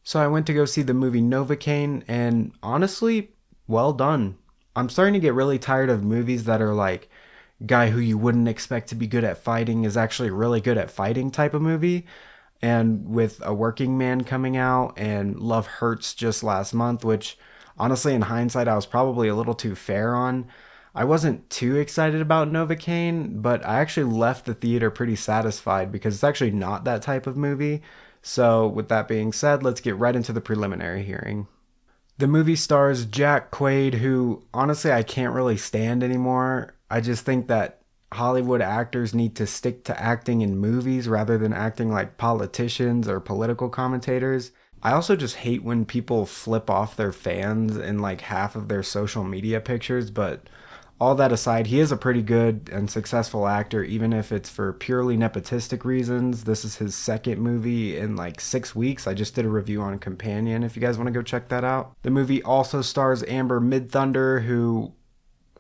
So I went to go see the movie Novocaine, and honestly, well done. I'm starting to get really tired of movies that are like, guy who you wouldn't expect to be good at fighting is actually really good at fighting type of movie. And with A Working Man coming out and Love Hurts just last month, which honestly, in hindsight, I was probably a little too fair on. I wasn't too excited about Novocaine, but I actually left the theater pretty satisfied because it's actually not that type of movie. So, with that being said, let's get right into the preliminary hearing. The movie stars Jack Quaid, who honestly I can't really stand anymore. I just think that Hollywood actors need to stick to acting in movies rather than acting like politicians or political commentators. I also just hate when people flip off their fans in like half of their social media pictures, but all that aside, he is a pretty good and successful actor, even if it's for purely nepotistic reasons. This is his second movie in like 6 weeks. I just did a review on Companion if you guys want to go check that out. The movie also stars Amber Midthunder, who,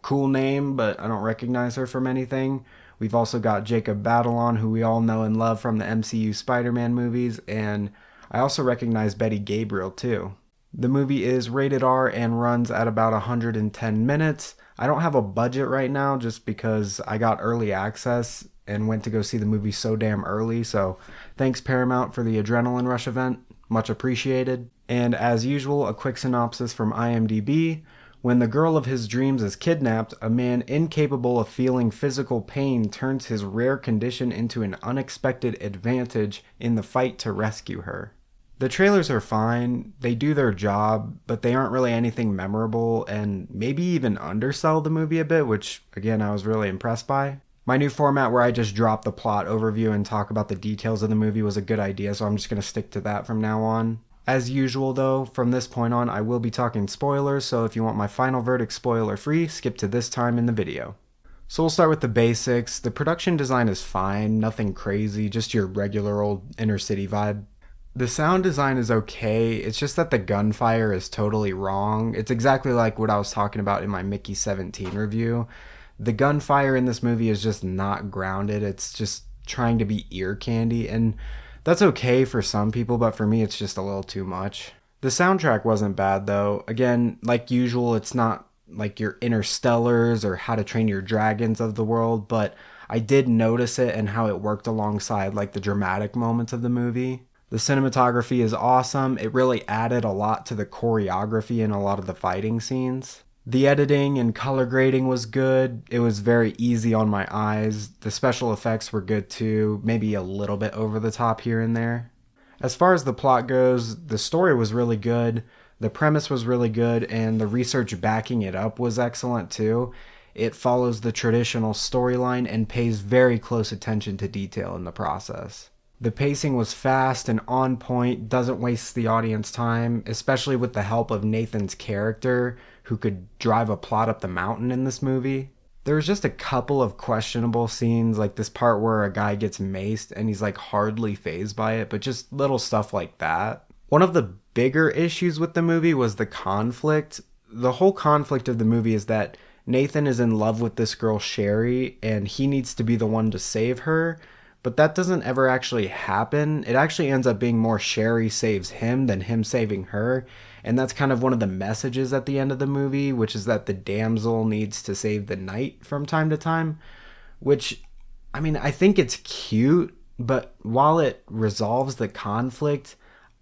cool name, but I don't recognize her from anything. We've also got Jacob Batalon, who we all know and love from the MCU Spider-Man movies, and I also recognize Betty Gabriel too. The movie is rated R and runs at about 110 minutes. I don't have a budget right now just because I got early access and went to go see the movie so damn early. So thanks Paramount for the adrenaline rush event. Much appreciated. And as usual, a quick synopsis from IMDb. When the girl of his dreams is kidnapped, a man incapable of feeling physical pain turns his rare condition into an unexpected advantage in the fight to rescue her. The trailers are fine, they do their job, but they aren't really anything memorable and maybe even undersell the movie a bit, which again I was really impressed by. My new format where I just drop the plot overview and talk about the details of the movie was a good idea, so I'm just going to stick to that from now on. As usual though, from this point on I will be talking spoilers, so if you want my final verdict spoiler free, skip to this time in the video. So we'll start with the basics. The production design is fine, nothing crazy, just your regular old inner city vibe. The sound design is okay, it's just that the gunfire is totally wrong. It's exactly like what I was talking about in my Mickey 17 review. The gunfire in this movie is just not grounded, it's just trying to be ear candy, and that's okay for some people, but for me it's just a little too much. The soundtrack wasn't bad though. Again, like usual, it's not like your Interstellars or How to Train Your Dragons of the world, but I did notice it and how it worked alongside like the dramatic moments of the movie. The cinematography is awesome. It really added a lot to the choreography in a lot of the fighting scenes. The editing and color grading was good. It was very easy on my eyes. The special effects were good too, maybe a little bit over the top here and there. As far as the plot goes, the story was really good, the premise was really good, and the research backing it up was excellent too. It follows the traditional storyline and pays very close attention to detail in the process. The pacing was fast and on point, doesn't waste the audience time, especially with the help of Nathan's character, who could drive a plot up the mountain in this movie. There's just a couple of questionable scenes, like this part where a guy gets maced and he's like hardly fazed by it, but just little stuff like that. One of the bigger issues with the movie was the conflict. The whole conflict of the movie is that Nathan is in love with this girl Sherry and he needs to be the one to save her. But that doesn't ever actually happen. It actually ends up being more Sherry saves him than him saving her. And that's kind of one of the messages at the end of the movie, which is that the damsel needs to save the knight from time to time. Which, I mean, I think it's cute, but while it resolves the conflict,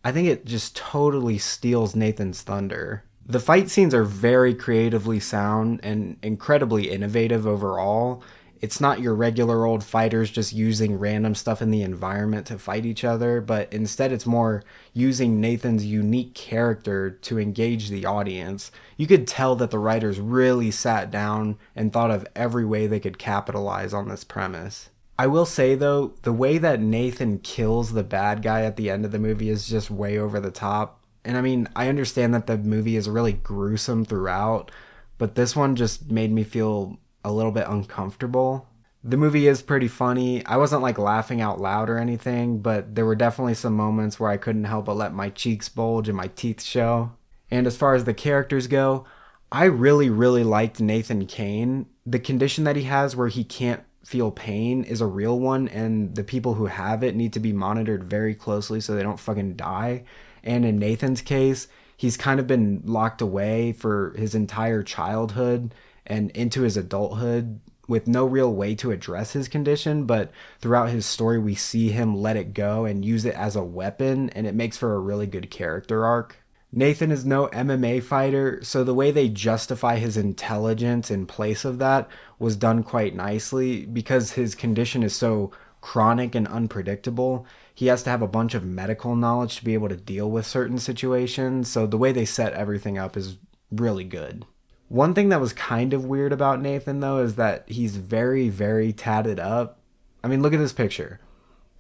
I think it just totally steals Nathan's thunder. The fight scenes are very creatively sound and incredibly innovative overall. It's not your regular old fighters just using random stuff in the environment to fight each other, but instead it's more using Nathan's unique character to engage the audience. You could tell that the writers really sat down and thought of every way they could capitalize on this premise. I will say though, the way that Nathan kills the bad guy at the end of the movie is just way over the top. And I mean, I understand that the movie is really gruesome throughout, but this one just made me feel a little bit uncomfortable. The movie is pretty funny. I wasn't like laughing out loud or anything, but there were definitely some moments where I couldn't help but let my cheeks bulge and my teeth show. And as far as the characters go, I really liked Nathan Caine. The condition that he has where he can't feel pain is a real one, and the people who have it need to be monitored very closely so they don't fucking die. And in Nathan's case, he's kind of been locked away for his entire childhood and into his adulthood with no real way to address his condition. But throughout his story, we see him let it go and use it as a weapon, and it makes for a really good character arc. Nathan is no MMA fighter, so the way they justify his intelligence in place of that was done quite nicely because his condition is so chronic and unpredictable. He has to have a bunch of medical knowledge to be able to deal with certain situations, so the way they set everything up is really good. One thing that was kind of weird about Nathan, though, is that he's very, very tatted up. I mean, look at this picture.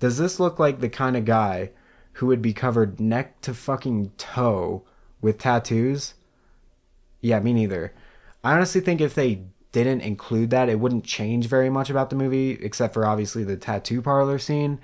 Does this look like the kind of guy who would be covered neck to fucking toe with tattoos? Yeah, me neither. I honestly think if they didn't include that, it wouldn't change very much about the movie, except for obviously the tattoo parlor scene.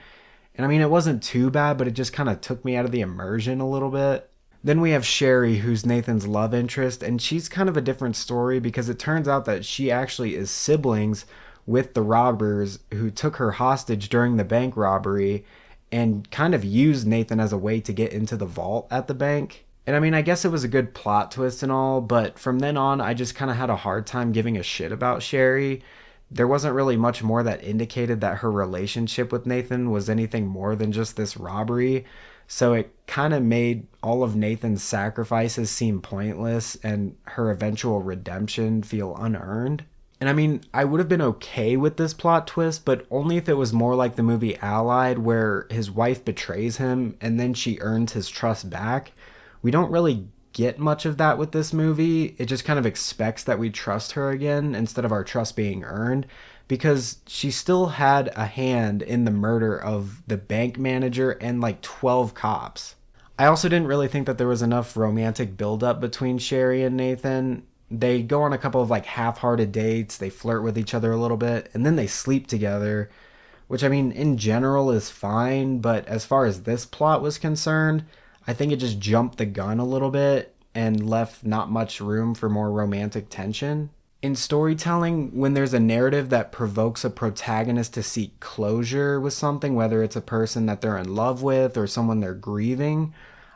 And I mean, it wasn't too bad, but it just kind of took me out of the immersion a little bit. Then we have Sherry, who's Nathan's love interest, and she's kind of a different story because it turns out that she actually is siblings with the robbers who took her hostage during the bank robbery and kind of used Nathan as a way to get into the vault at the bank. And I mean, I guess it was a good plot twist and all, but from then on, I just kind of had a hard time giving a shit about Sherry. There wasn't really much more that indicated that her relationship with Nathan was anything more than just this robbery. So it kind of made all of Nathan's sacrifices seem pointless and her eventual redemption feel unearned. And I mean, I would have been okay with this plot twist, but only if it was more like the movie Allied, where his wife betrays him and then she earns his trust back. We don't really get much of that with this movie. It just kind of expects that we trust her again instead of our trust being earned, because she still had a hand in the murder of the bank manager and like 12 cops. I also didn't really think that there was enough romantic buildup between Sherry and Nathan. They go on a couple of like half-hearted dates, they flirt with each other a little bit, and then they sleep together, which I mean in general is fine, but as far as this plot was concerned, I think it just jumped the gun a little bit and left not much room for more romantic tension. In storytelling, when there's a narrative that provokes a protagonist to seek closure with something, whether it's a person that they're in love with or someone they're grieving,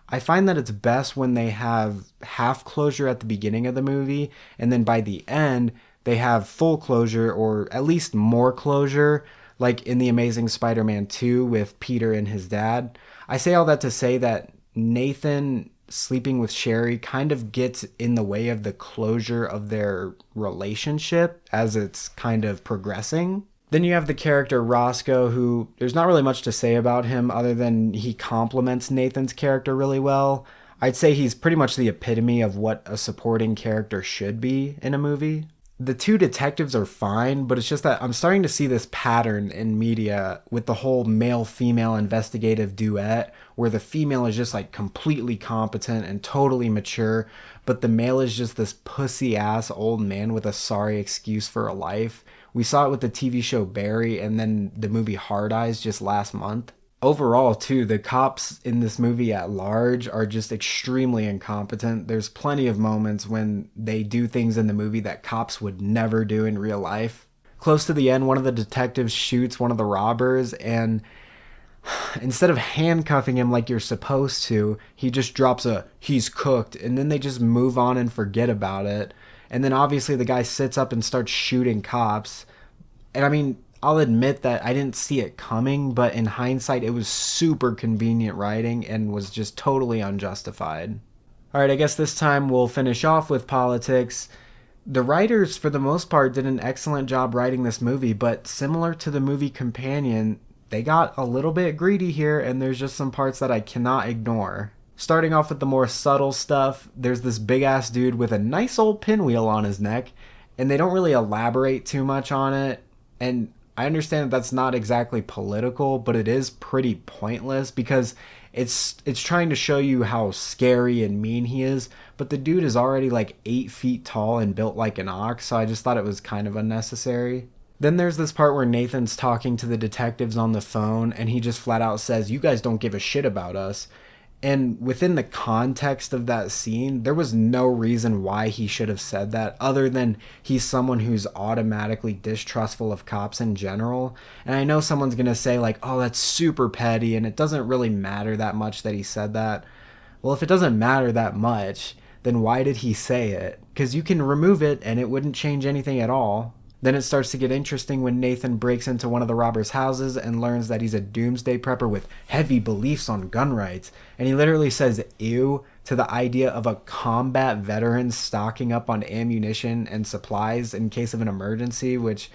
I find that it's best when they have half closure at the beginning of the movie, and then by the end, they have full closure or at least more closure, like in The Amazing Spider-Man 2 with Peter and his dad. I say all that to say that Nathan sleeping with Sherry kind of gets in the way of the closure of their relationship as it's kind of progressing. Then you have the character Roscoe, who there's not really much to say about him other than he complements Nathan's character really well. I'd say he's pretty much the epitome of what a supporting character should be in a movie. The two detectives are fine, but it's just that I'm starting to see this pattern in media with the whole male-female investigative duet, where the female is just like completely competent and totally mature, but the male is just this pussy-ass old man with a sorry excuse for a life. We saw it with the TV show Barry and then the movie Hard Eyes just last month. Overall, too, the cops in this movie at large are just extremely incompetent. There's plenty of moments when they do things in the movie that cops would never do in real life. Close to the end, one of the detectives shoots one of the robbers, and instead of handcuffing him like you're supposed to, he just drops a "he's cooked," and then they just move on and forget about it. And then obviously the guy sits up and starts shooting cops. And I mean, I'll admit that I didn't see it coming, but in hindsight, it was super convenient writing and was just totally unjustified. Alright, I guess this time we'll finish off with politics. The writers, for the most part, did an excellent job writing this movie, but similar to the movie Companion, they got a little bit greedy here, and there's just some parts that I cannot ignore. Starting off with the more subtle stuff, there's this big-ass dude with a nice old pinwheel on his neck, and they don't really elaborate too much on it, and I understand that that's not exactly political, but it is pretty pointless because it's trying to show you how scary and mean he is, but the dude is already like 8 feet tall and built like an ox, so I just thought it was kind of unnecessary. Then there's this part where Nathan's talking to the detectives on the phone, and he just flat out says, "You guys don't give a shit about us." And within the context of that scene, there was no reason why he should have said that other than he's someone who's automatically distrustful of cops in general. And I know someone's going to say like, "Oh, that's super petty," and it doesn't really matter that much that he said that. Well, if it doesn't matter that much, then why did he say it? Because you can remove it and it wouldn't change anything at all. Then it starts to get interesting when Nathan breaks into one of the robbers' houses and learns that he's a doomsday prepper with heavy beliefs on gun rights. And he literally says ew to the idea of a combat veteran stocking up on ammunition and supplies in case of an emergency, which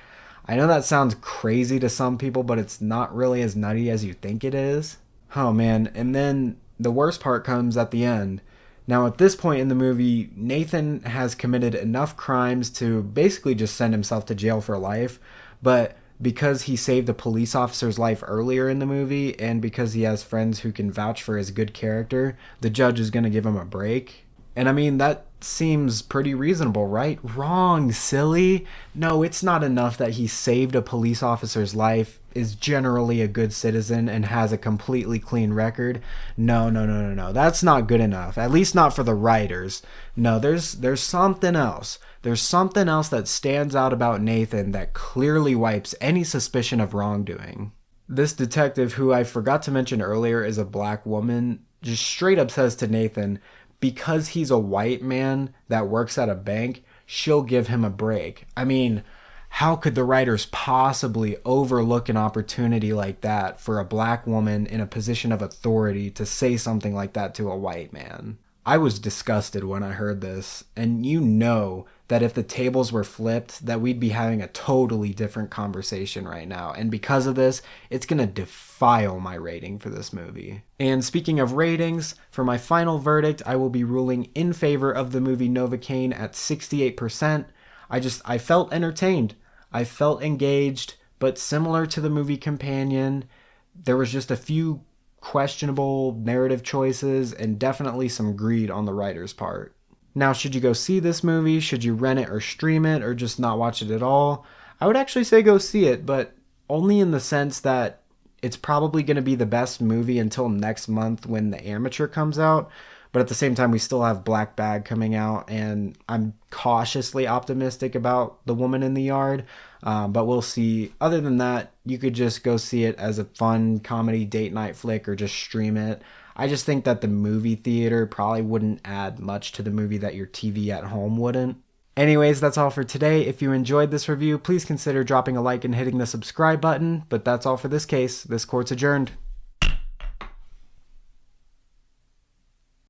I know that sounds crazy to some people, but it's not really as nutty as you think it is. Oh man, and then the worst part comes at the end. Now, at this point in the movie, Nathan has committed enough crimes to basically just send himself to jail for life, but because he saved a police officer's life earlier in the movie and because he has friends who can vouch for his good character, the judge is going to give him a break. And I mean, that seems pretty reasonable, right? Wrong, silly. No, it's not enough that he saved a police officer's life, is generally a good citizen, and has a completely clean record. No, no, no, no, no. That's not good enough. At least not for the writers. No, there's something else. There's something else that stands out about Nathan that clearly wipes any suspicion of wrongdoing. This detective, who I forgot to mention earlier is a black woman, just straight up says to Nathan, because he's a white man that works at a bank, she'll give him a break. I mean, how could the writers possibly overlook an opportunity like that for a black woman in a position of authority to say something like that to a white man? I was disgusted when I heard this, and you know that if the tables were flipped, that we'd be having a totally different conversation right now. And because of this, it's going to defile my rating for this movie. And speaking of ratings, for my final verdict, I will be ruling in favor of the movie Novocaine at 68%. I felt entertained. I felt engaged, but similar to the movie Companion, there was just a few questionable narrative choices and definitely some greed on the writer's part. Now, should you go see this movie? Should you rent it or stream it or just not watch it at all? I would actually say go see it, but only in the sense that it's probably going to be the best movie until next month when The Amateur comes out. But at the same time, we still have Black Bag coming out, and I'm cautiously optimistic about The Woman in the Yard. But we'll see. Other than that, you could just go see it as a fun comedy date night flick or just stream it. I just think that the movie theater probably wouldn't add much to the movie that your TV at home wouldn't. Anyways, that's all for today. If you enjoyed this review, please consider dropping a like and hitting the subscribe button. But that's all for this case. This court's adjourned.